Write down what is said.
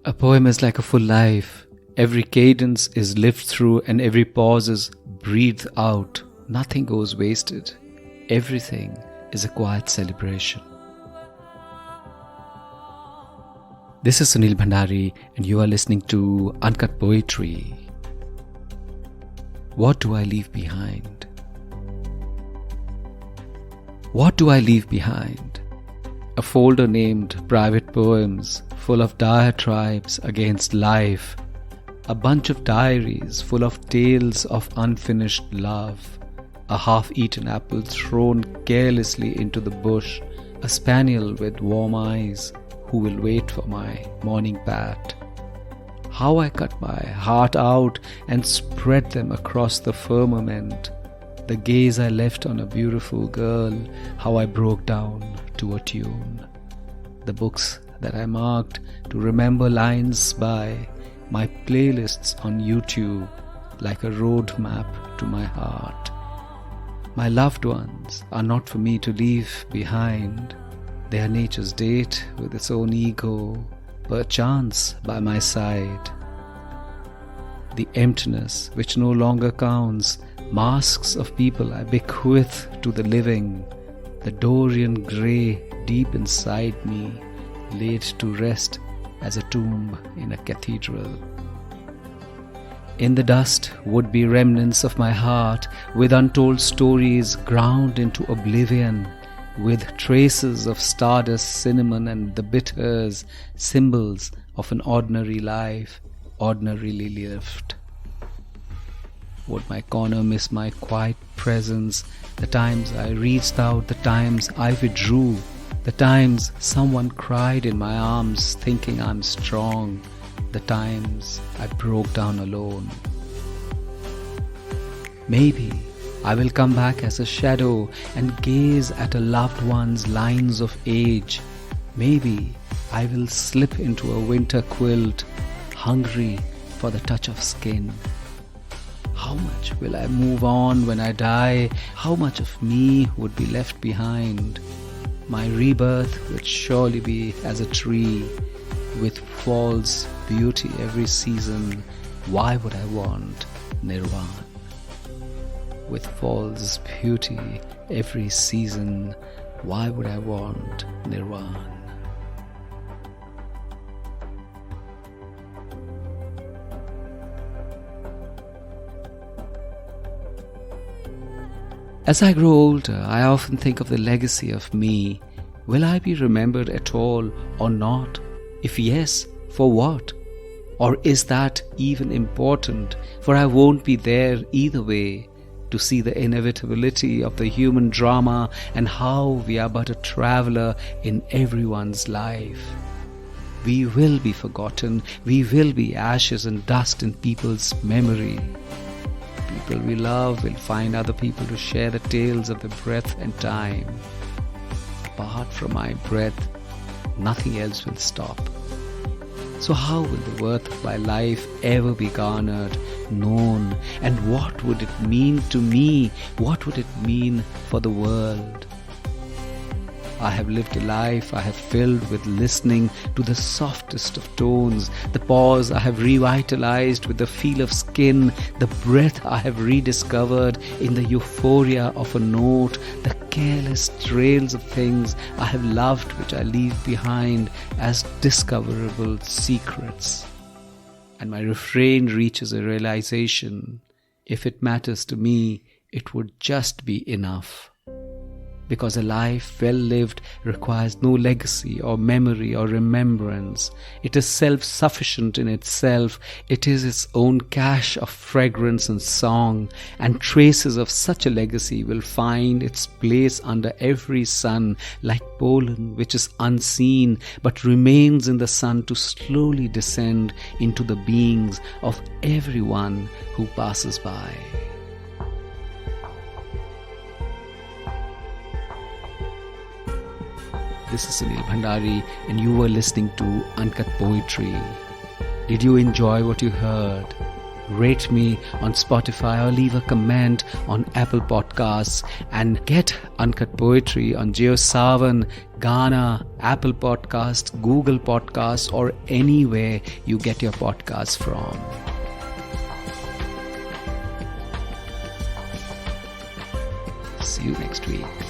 A poem is like a full life. Every cadence is lived through and every pause is breathed out. Nothing goes wasted. Everything is a quiet celebration. This is Sunil Bhandari and you are listening to Uncut Poetry. What do I leave behind? What do I leave behind? A folder named Private Poems, full of diatribes against life. A bunch of diaries full of tales of unfinished love. A half-eaten apple thrown carelessly into the bush. A spaniel with warm eyes who will wait for my morning pat. How I cut my heart out and spread them across the firmament. The gaze I left on a beautiful girl, how I broke down to a tune. The books that I marked to remember lines by, my playlists on YouTube like a road map to my heart. My loved ones are not for me to leave behind. They are nature's date with its own ego, perchance by my side. The emptiness which no longer counts, masks of people I bequeath to the living. The Dorian grey deep inside me, laid to rest as a tomb in a cathedral. In the dust would be remnants of my heart, with untold stories ground into oblivion, with traces of stardust, cinnamon and the bitters, symbols of an ordinary life, ordinarily lived. Would my corner miss my quiet presence, the times I reached out, the times I withdrew, the times someone cried in my arms thinking I'm strong, the times I broke down alone. Maybe I will come back as a shadow and gaze at a loved one's lines of age. Maybe I will slip into a winter quilt, hungry for the touch of skin. How much will I move on when I die? How much of me would be left behind? My rebirth would surely be as a tree, with false beauty every season. Why would I want nirvana? With false beauty every season, why would I want nirvana? As I grow older, I often think of the legacy of me. Will I be remembered at all or not? If yes, for what? Or is that even important? For I won't be there either way, to see the inevitability of the human drama and how we are but a traveler in everyone's life. We will be forgotten, we will be ashes and dust in people's memory. People we love will find other people to share the tales of the breath and time. Apart from my breath, nothing else will stop. So how will the worth of my life ever be garnered, known? And what would it mean to me? What would it mean for the world? I have lived a life I have filled with listening to the softest of tones, the pause I have revitalized with the feel of skin, the breath I have rediscovered in the euphoria of a note, the careless trails of things I have loved which I leave behind as discoverable secrets. And my refrain reaches a realization: if it matters to me, it would just be enough. Because a life well lived requires no legacy or memory or remembrance. It is self-sufficient in itself. It is its own cache of fragrance and song, and traces of such a legacy will find its place under every sun, like pollen which is unseen but remains in the sun to slowly descend into the beings of everyone who passes by. This is Sunil Bhandari and you were listening to Uncut Poetry. Did you enjoy what you heard? rate me on Spotify or leave a comment on Apple Podcasts, and get Uncut Poetry on JioSaavn, Ghana, Apple Podcasts, Google Podcasts, or anywhere you get your podcasts from. See you next week.